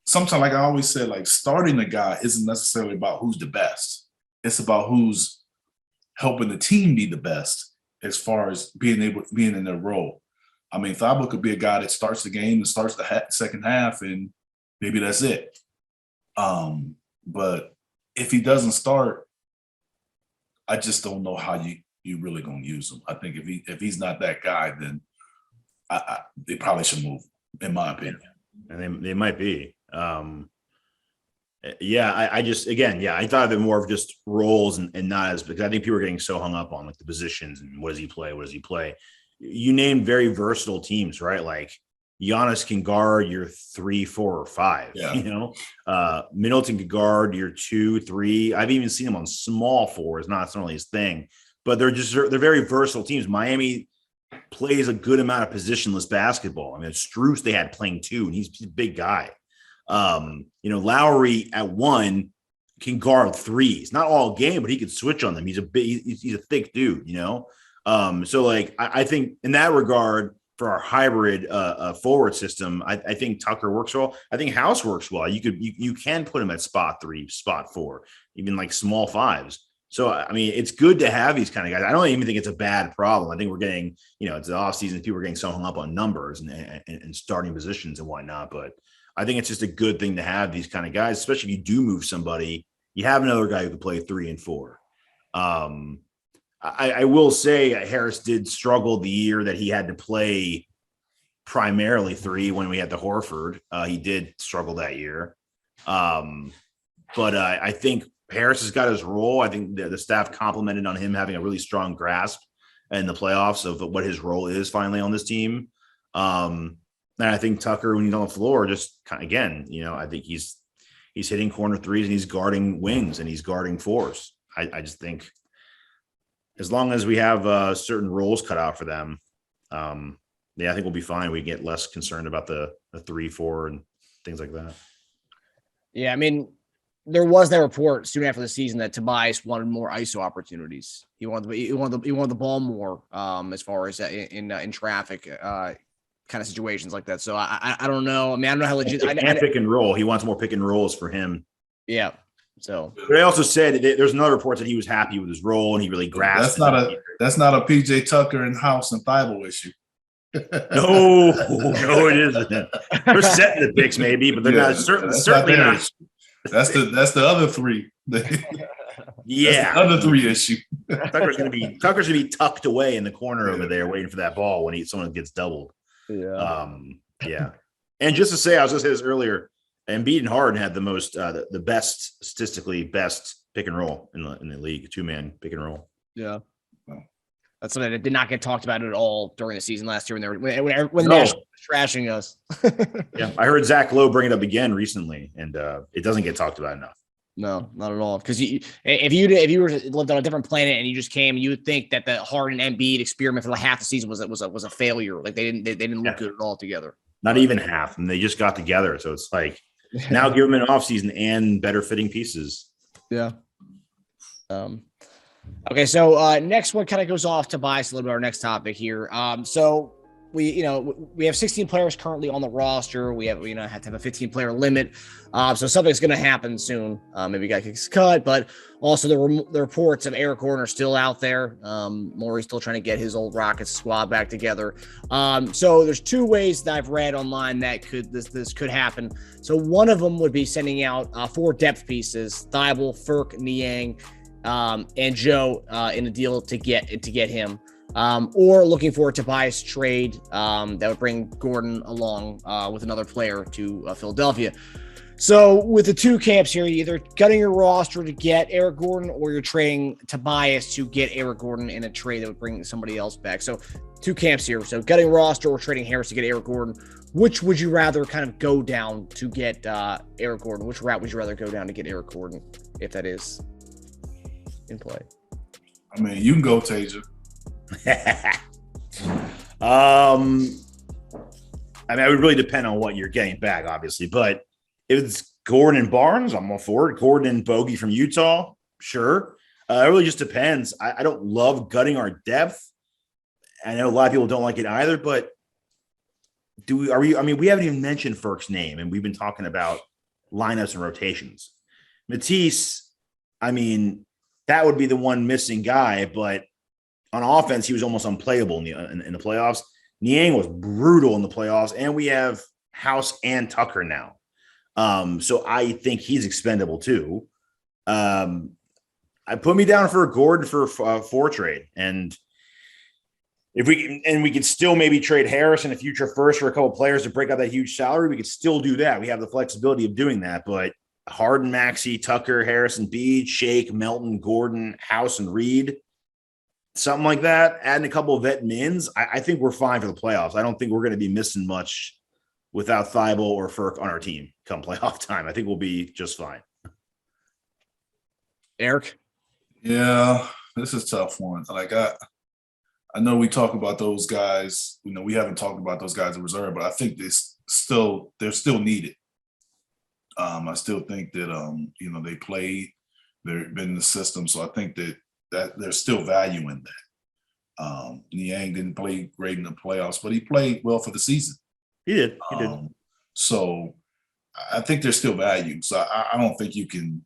sometimes, like I always said, like, starting a guy isn't necessarily about who's the best. It's about who's helping the team be the best as far as being in their role. I mean, Thabo could be a guy that starts the game and starts the second half, and maybe that's it. But if he doesn't start, I just don't know how you really gonna use him. I think if he's not that guy, then they probably should move, in my opinion.
And they might be. I thought of it more of just roles and not as, because I think people are getting so hung up on like the positions and what does he play? You named very versatile teams, right? Like Giannis can guard your 3, 4, or 5.
Yeah.
You know, Middleton could guard your 2, 3. I've even seen him on small fours. Not necessarily his thing, but they're very versatile teams. Miami plays a good amount of positionless basketball. I mean, Strus they had playing 2, and he's a big guy. Lowry at 1 can guard 3s, not all game, but he can switch on them. He's a thick dude, you know? So like, I think in that regard, for our hybrid forward system, I think Tucker works well. I think House works well. You can put him at spot 3, spot 4, even like small 5s. So, I mean, it's good to have these kind of guys. I don't even think it's a bad problem. I think we're getting, it's the offseason. People are getting so hung up on numbers and starting positions and whatnot. But I think it's just a good thing to have these kind of guys, especially if you do move somebody. You have another guy who can play 3 and 4. I will say Harris did struggle the year that he had to play primarily 3 when we had the Horford. He did struggle that year. But I think Harris has got his role. I think the staff complimented on him having a really strong grasp in the playoffs of what his role is finally on this team. And I think Tucker, when he's on the floor, just kind of, again, I think he's hitting corner 3s and he's guarding wings and he's guarding 4s. I just think as long as we have certain roles cut out for them, I think we'll be fine. We get less concerned about the 3, 4 and things like that.
Yeah, I mean, there was that report soon after the season that Tobias wanted more ISO opportunities. He wanted the ball more as far as in traffic kind of situations like that. So I don't know. I mean, I don't know how legit.
Pick and roll. He wants more pick and rolls for him.
Yeah. So,
but I also said there's another report that he was happy with his role and he really grasped.
That's not a PJ Tucker and House and Thibault issue.
No, it isn't. They're setting the picks maybe, but they're not certainly not.
That's the other 3.
Yeah,
the other 3 issue.
Tucker's gonna be tucked away in the corner over there, waiting for that ball when someone gets doubled.
Yeah.
Yeah. And just to say, I was gonna say this earlier, Embiid and Harden had the most, the best, statistically best pick and roll in the league, 2-man pick and roll.
Yeah. That's something that did not get talked about at all during the season last year when the National was trashing us.
Yeah, I heard Zach Lowe bring it up again recently, and it doesn't get talked about enough.
No, not at all. Because if you were lived on a different planet and you just came, you would think that the Harden Embiid experiment for like half the season was a failure. Like they didn't look good at all together.
Not even half, and they just got together. So it's like now give them an offseason and better fitting pieces.
Yeah. Okay, so next one kind of goes off Tobias a little bit. Our next topic here. So we have 16 players currently on the roster. We have have to have a 15-player limit. So something's going to happen soon. Maybe a guy gets cut, but also the reports of Eric Gordon are still out there. Morey's still trying to get his old Rockets squad back together. So there's two ways that I've read online that this could happen. So one of them would be sending out 4 depth pieces: Thibault, Furk, Niang, and Joe in a deal to get him. Or looking for a Tobias trade that would bring Gordon along with another player to Philadelphia. So with the two camps here, you're either cutting your roster to get Eric Gordon, or you're trading Tobias to get Eric Gordon in a trade that would bring somebody else back. So two camps here. So cutting roster or trading Harris to get Eric Gordon. Which would you rather kind of go down to get Eric Gordon? Which route would you rather go down to get Eric Gordon, if that is in play?
I mean, you can go, Teja.
I mean, it would really depend on what you're getting back, obviously. But if it's Gordon and Barnes, I'm all for it. Gordon and Bogey from Utah, sure. It really just depends. I don't love gutting our depth. I know a lot of people don't like it either, but we haven't even mentioned Furk's name, and we've been talking about lineups and rotations. Matisse, I mean, that would be the one missing guy, but on offense, he was almost unplayable in the playoffs. Niang was brutal in the playoffs, and we have House and Tucker now. So I think he's expendable too. I put me down for a Gordon for 4 trade, and if we could still maybe trade Harris in a future first for a couple players to break out that huge salary, we could still do that. We have the flexibility of doing that, but Harden, Maxey, Tucker, Harrison, Bede, Shake, Melton, Gordon, House, and Reed. Something like that, adding a couple of vet mins, I think we're fine for the playoffs. I don't think we're going to be missing much without Thibault or Furk on our team come playoff time. I think we'll be just fine.
Eric?
Yeah, this is a tough one. Like, I know we talk about those guys. We haven't talked about those guys in reserve, but I think they're still needed. I still think that, they played, they've been in the system. So I think that there's still value in that. Niang didn't play great in the playoffs, but he played well for the season.
He did.
So I think there's still value. So I don't think you can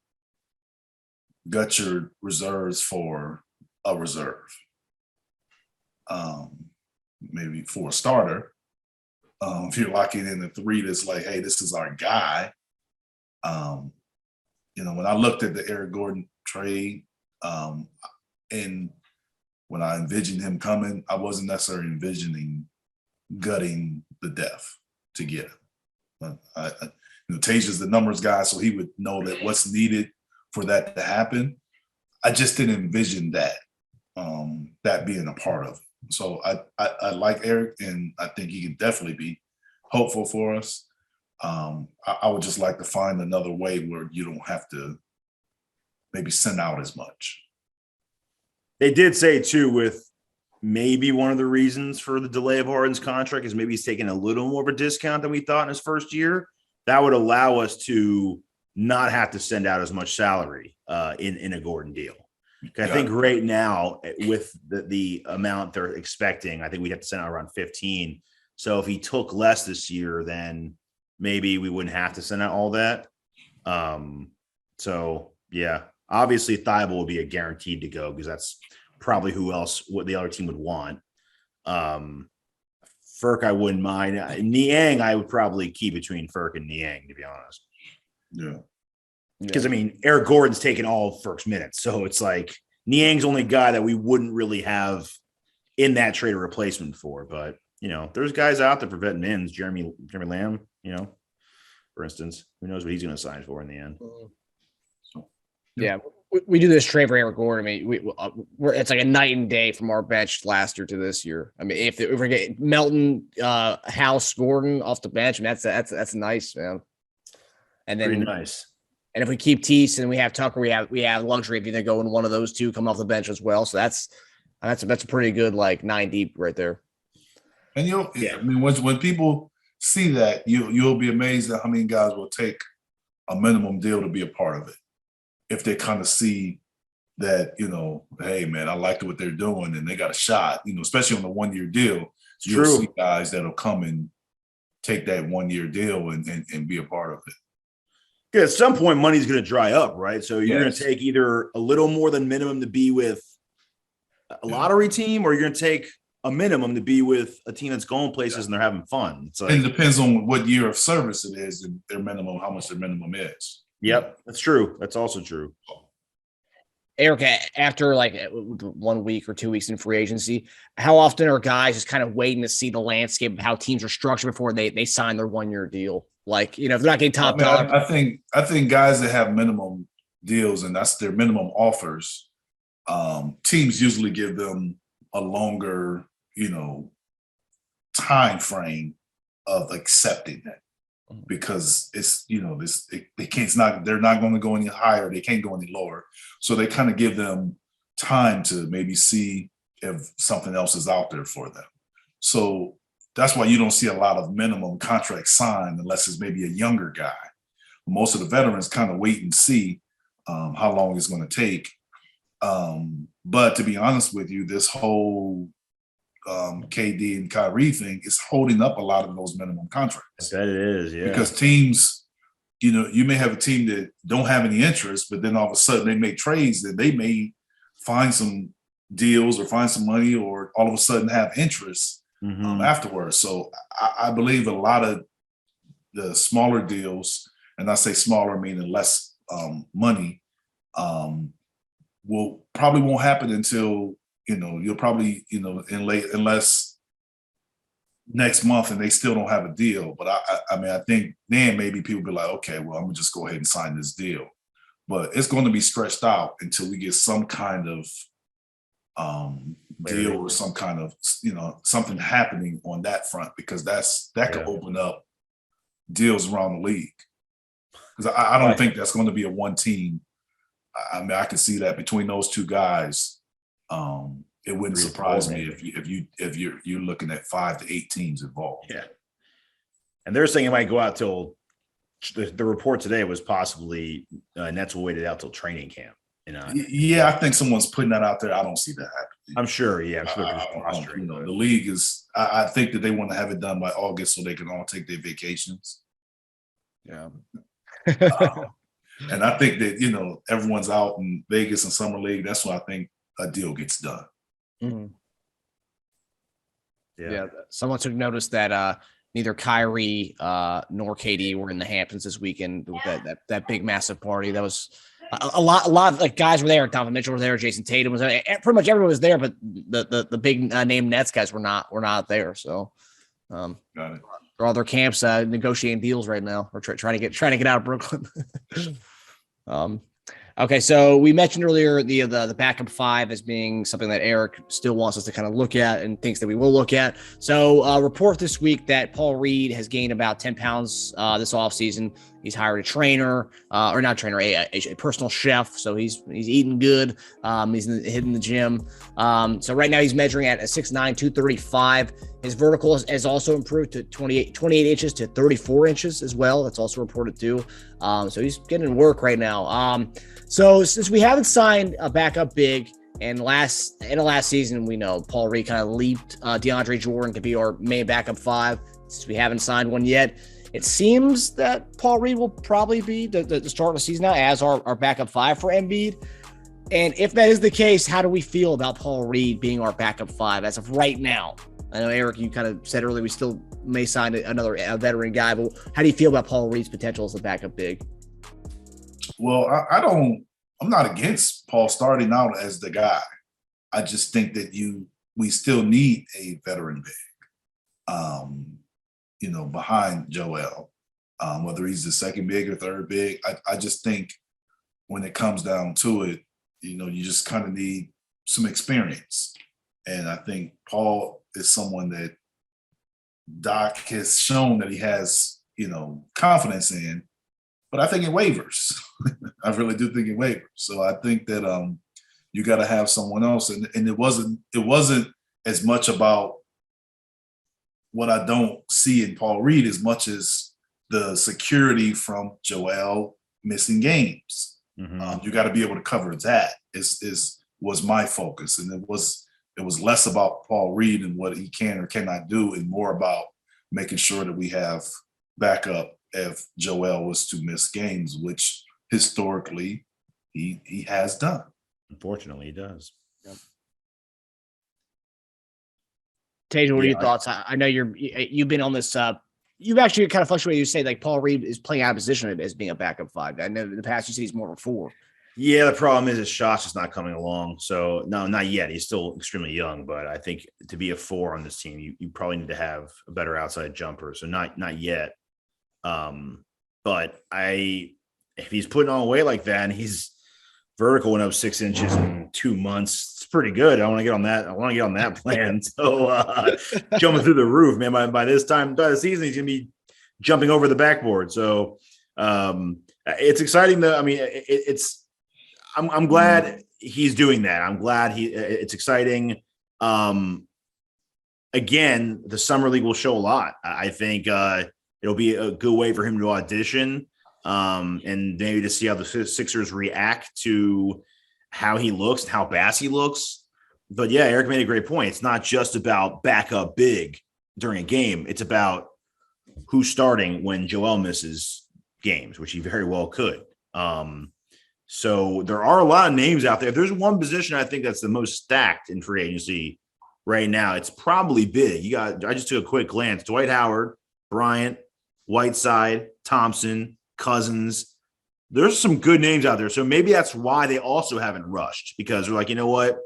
gut your reserves for a reserve. Maybe for a starter, if you're locking in the 3 that's like, hey, this is our guy. When I looked at the Eric Gordon trade, and when I envisioned him coming, I wasn't necessarily envisioning gutting the depth to get him. Teja's the numbers guy, so he would know that what's needed for that to happen. I just didn't envision that being a part of it. So I like Eric, and I think he can definitely be hopeful for us. I would just like to find another way where you don't have to maybe send out as much.
They did say too, with maybe one of the reasons for the delay of Harden's contract is maybe he's taking a little more of a discount than we thought in his first year. That would allow us to not have to send out as much salary in a Gordon deal. I think right now with the amount they're expecting, I think we'd have to send out around 15. So if he took less this year, then maybe we wouldn't have to send out all that. So yeah, obviously Thibault would be a guaranteed to go because that's probably what the other team would want. Furk, I wouldn't mind. Niang, I would probably keep between Furk and Niang, to be honest.
Yeah.
Because, I mean, Eric Gordon's taking all of Furk's minutes. So it's like Niang's only guy that we wouldn't really have in that trade a replacement for. But, there's guys out there for vet mins. Jeremy Lamb, for instance. Who knows what he's going to sign for in the end.
Yeah, we do this trade for Eric Gordon. I mean, it's like a night and day from our bench last year to this year. I mean, if we get Melton, House, Gordon off the bench, I mean, that's nice, man. And then
pretty nice.
And if we keep Teese and we have Tucker, we have luxury of either going one of those two coming off the bench as well. So that's a pretty good 9 deep right there.
And I mean, when people see that, you'll be amazed at how many guys will take a minimum deal to be a part of it. If they kind of see that, hey man, I liked what they're doing and they got a shot, especially on the 1-year deal. you'll
true.
see guys that'll come and take that 1-year deal and be a part of it.
Yeah, at some point, money's going to dry up, right? So you're going
Yes.
to take either a little more than minimum to be with a lottery team, or you're going to take a minimum to be with a team that's going places and they're having fun. It's like,
And it depends on what year of service it is and their minimum, how much their minimum is.
yep, that's true. That's also true.
Eric, after like 1 week or 2 weeks in free agency, how often are guys just kind of waiting to see the landscape of how teams are structured before they sign their 1-year deal? Like, if they're not getting top dollar.
I think guys that have minimum deals and that's their minimum offers, teams usually give them a longer, time frame of accepting that, because it's they're not going to go any higher, they can't go any lower, so they kind of give them time to maybe see if something else is out there for them. So that's why you don't see a lot of minimum contracts signed unless it's maybe a younger guy. Most of the veterans kind of wait and see how long it's going to take. But to be honest with you, this whole KD and Kyrie thing is holding up a lot of those minimum contracts.
I bet it is, yeah.
Because teams, you may have a team that don't have any interest, but then all of a sudden they make trades that they may find some deals or find some money, or all of a sudden have interest afterwards. So I Bleav a lot of the smaller deals, and I say smaller meaning less money, won't happen until you'll probably unless next month and they still don't have a deal. But I think then maybe people be like, okay, well, I'm gonna just go ahead and sign this deal. But it's going to be stretched out until we get some kind of deal or some kind of something happening on that front, because that could open up deals around the league. Because I don't think that's going to be a one team. I can see that between those two guys. It wouldn't surprise me if you're looking at 5 to 8 teams involved.
Yeah, and they're saying it might go out till the report today was possibly Nets will wait it out till training camp.
Yeah, I think someone's putting that out there. I don't see that happening.
I'm sure. Yeah, I'm sure.
The league is. I think that they want to have it done by August so they can all take their vacations.
Yeah.
And I think that everyone's out in Vegas and summer league. That's why I think a deal gets done.
Mm-hmm.
Yeah.
Someone took notice that neither Kyrie nor KD were in the Hamptons this weekend with that big massive party. That was a lot of like guys were there. Donovan Mitchell was there. Jason Tatum was there. Pretty much everyone was there, but the big name Nets guys were not there. So
Got it.
they're all their camps negotiating deals right now, or trying to get out of Brooklyn. Okay, so we mentioned earlier the backup 5 as being something that Eric still wants us to kind of look at and thinks that we will look at. So report this week that Paul Reed has gained about 10 pounds this offseason. He's hired a trainer, or not a trainer, a personal chef. So he's eating good. He's hitting the gym. So right now he's measuring at a 6'9", 235. His vertical has also improved to 28 inches to 34 inches as well. That's also reported too. So he's getting to work right now. So since we haven't signed a backup big, and in the last season, we know Paul Reed kind of leaped DeAndre Jordan to be our main backup 5. Since we haven't signed one yet, it seems that Paul Reed will probably be the start of the season now as our backup 5 for Embiid. And if that is the case, how do we feel about Paul Reed being our backup 5 as of right now? I know, Eric, you kind of said earlier we still may sign another veteran guy, but how do you feel about Paul Reed's potential as a backup big?
Well, I'm not against Paul starting out as the guy. I just think that we still need a veteran big, behind Joel, whether he's the second big or third big. I just think when it comes down to it, you just kind of need some experience. And I think Paul is someone that Doc has shown that he has, confidence in, but I think it wavers. I really do think it wavers. So I think that you got to have someone else. And it wasn't as much about what I don't see in Paul Reed as much as the security from Joel missing games. Mm-hmm. You got to be able to cover that was my focus. And it was it was less about Paul Reed and what he can or cannot do, and more about making sure that we have backup if Joel was to miss games, which historically he has done.
Unfortunately, he does.
Yep. Teja, what are your thoughts? I know you've been on this. You've actually kind of fluctuated. You say like Paul Reed is playing out of position as being a backup 5. I know in the past you said he's more of a 4.
Yeah, the problem is his shot's just not coming along. So no, not yet. He's still extremely young, but I think to be a 4 on this team, you probably need to have a better outside jumper. So not yet. But if he's putting on weight like that and he's vertical went up 6 inches in 2 months, it's pretty good. I want to get on that. I want to get on that plan. So jumping through the roof, man. By this time by the season, he's gonna be jumping over the backboard. So it's exciting though. I mean, I'm glad he's doing that. I'm glad it's exciting. Again, the summer league will show a lot. I think it'll be a good way for him to audition and maybe to see how the Sixers react to how he looks and how fast he looks. But yeah, Eric made a great point. It's not just about backup big during a game. It's about who's starting when Joel misses games, which he very well could. So there are a lot of names out there. If there's one position I think that's the most stacked in free agency right now, it's probably big. I just took a quick glance. Dwight Howard, Bryant, Whiteside, Thompson, Cousins. There's some good names out there. So maybe that's why they also haven't rushed, because they're like, you know what?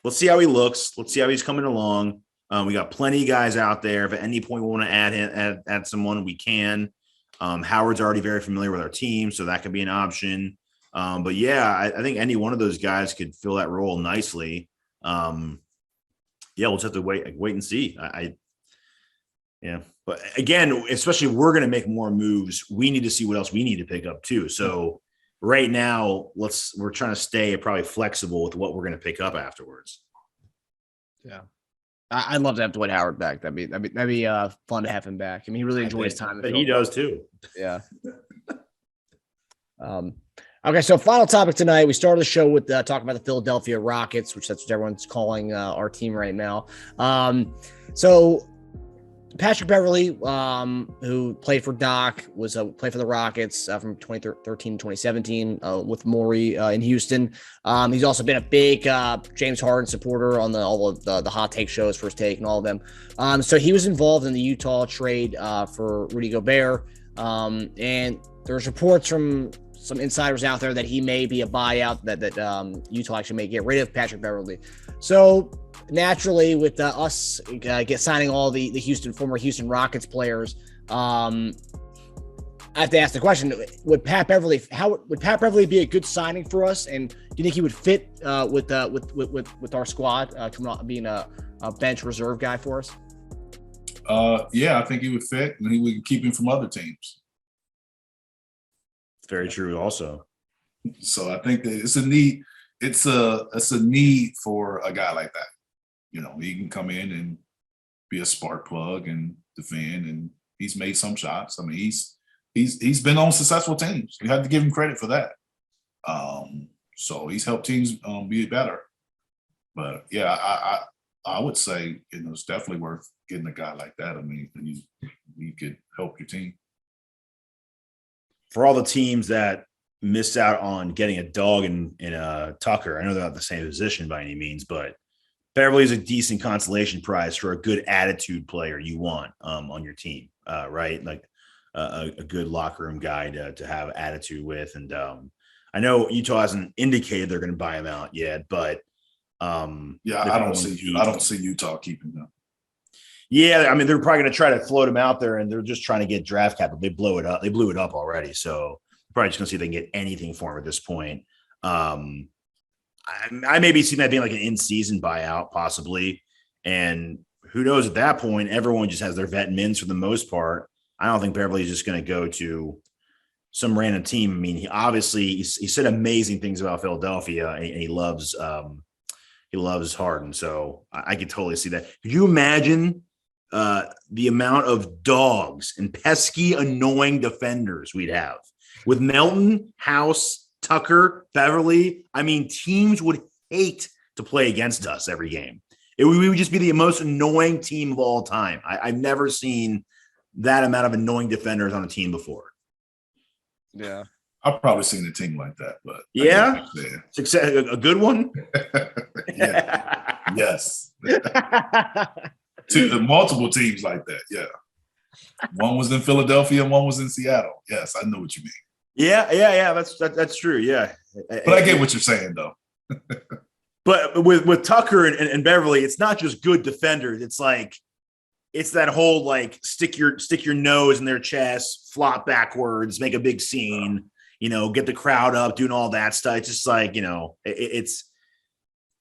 Let's see how he looks. Let's see how he's coming along. We got plenty of guys out there. If at any point we want to add someone, we can. Howard's already very familiar with our team, so that could be an option. But yeah, I think any one of those guys could fill that role nicely. Yeah, we'll just have to wait and see. Yeah. But again, especially if we're going to make more moves, we need to see what else we need to pick up too. So right now, we're trying to stay probably flexible with what we're going to pick up afterwards.
Yeah. I'd love to have Dwight Howard back. That'd be fun to have him back. I mean, he really enjoys time.
But he does too.
Yeah. Okay, so final topic tonight. We started the show with talking about the Philadelphia Rockets, which that's what everyone's calling our team right now. So Patrick Beverley, who played for Doc, played for the Rockets from 2013 to 2017 with Morey in Houston. He's also been a big James Harden supporter on all of the hot take shows, First Take, and all of them. So he was involved in the Utah trade for Rudy Gobert, and there's reports from some insiders out there that he may be a buyout, that Utah actually may get rid of Patrick Beverley. So naturally, with us signing all the former Houston Rockets players, I have to ask the question: would Pat Beverley be a good signing for us? And do you think he would fit with our squad, being a bench reserve guy for us?
Yeah, I think he would fit, and we can keep him from other teams.
Very true also.
So I think that it's a need. It's a need for a guy like that. You know, he can come in and be a spark plug and defend, and he's made some shots. I mean, he's been on successful teams. You have to give him credit for that. So he's helped teams be better. But yeah, I would say, you know, it's definitely worth getting a guy like that. I mean, you could help your team.
For all the teams that missed out on getting a dog in Tucker, I know they're not the same position by any means, but Beverley is a decent consolation prize for a good attitude player you want on your team, right? Like a good locker room guy to have attitude with. And I know Utah hasn't indicated they're going to buy him out yet, but
yeah, I don't see Utah keeping him.
Yeah, I mean, they're probably going to try to float him out there, and they're just trying to get draft capital. They blew it up. They blew it up already, so probably just going to see if they can get anything for him at this point. I maybe see that being like an in-season buyout, possibly. And who knows at that point, everyone just has their vet mins for the most part. I don't think Beverly's just going to go to some random team. I mean, he said amazing things about Philadelphia, and he loves Harden. So I could totally see that. Could you imagine the amount of dogs and pesky, annoying defenders we'd have with Melton, House, Tucker, Beverley? I mean, teams would hate to play against us every game. We would just be the most annoying team of all time. I've never seen that amount of annoying defenders on a team before.
Yeah.
I've probably seen a team like that, but
yeah, success, a good one.
Yeah. Yes. Multiple teams like that. Yeah. One was in Philadelphia and one was in Seattle. Yes, I know what you mean.
Yeah. That's true. Yeah.
But I get what you're saying, though.
But with Tucker and Beverley, it's not just good defenders. It's like it's that whole like stick your nose in their chest, flop backwards, make a big scene, get the crowd up, doing all that stuff. It's just like, it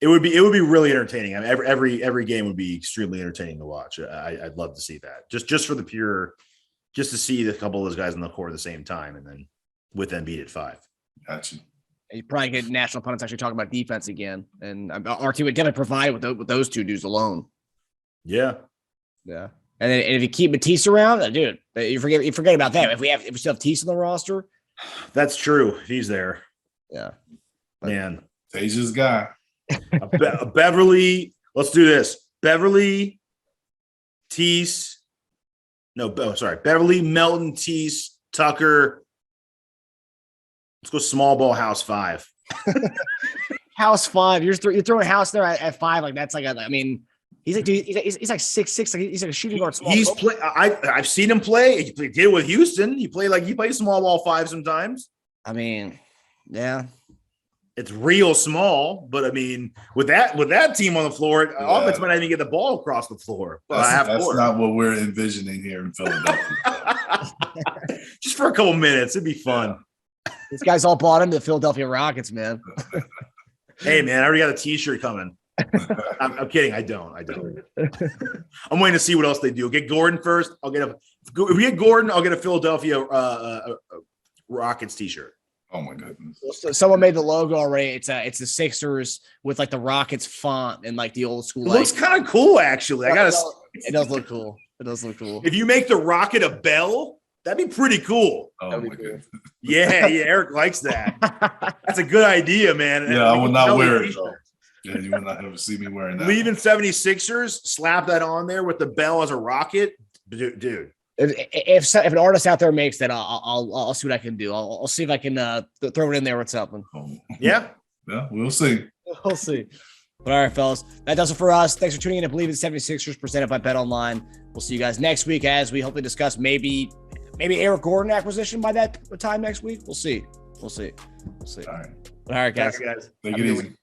would be really entertaining. I mean, every game would be extremely entertaining to watch. I'd love to see that just for the pure, just to see a couple of those guys on the court at the same time, and then with Embiid at 5.
Gotcha.
You probably get national pundits actually talking about defense again, and our team would definitely provide with those two dudes alone.
Yeah.
And then if you keep Matisse around, dude, you forget about that. If we still have Matisse on the roster,
that's true. He's there.
Yeah,
man,
Teja's guy.
Beverley. Let's do this. Beverley, Tease. Beverley, Melton, Tease, Tucker. Let's go small ball house 5.
House 5. You're throwing House there at 5. Like that's like he's like he's like 6'6". Like he's like a shooting guard.
I've seen him play. He did it with Houston. He plays small ball 5 sometimes.
Yeah.
It's real small, but with that team on the floor, offense might not even get the ball across the floor.
That's not what we're envisioning here in Philadelphia.
Just for a couple minutes, it'd be fun.
Yeah. These guys all bought into the Philadelphia Rockets, man.
Hey, man, I already got a T-shirt coming. I'm kidding. I don't. I'm waiting to see what else they do. Get Gordon first. If we get Gordon, I'll get a Philadelphia Rockets T-shirt.
Oh my goodness!
Someone made the logo already. It's the Sixers with like the Rockets font and like the old school.
It looks kind of cool, actually.
It does look cool. If
you make the Rocket a bell, that'd be pretty cool.
Oh my goodness!
Yeah, Eric likes that. That's a good idea, man.
Yeah, I will not wear it though. Yeah, you will not ever see me wearing that.
Bleav In 76ers, slap that on there with the bell as a rocket, dude.
If an artist out there makes that, I'll see what I can do. I'll see if I can throw it in there with something.
Yeah,
we'll see.
We'll see. But all right, fellas, that does it for us. Thanks for tuning in to Bleav In 76ers presented by BetOnline. We'll see you guys next week as we hopefully discuss maybe Eric Gordon acquisition by that time next week. We'll see.
All right,
guys.
Take it easy.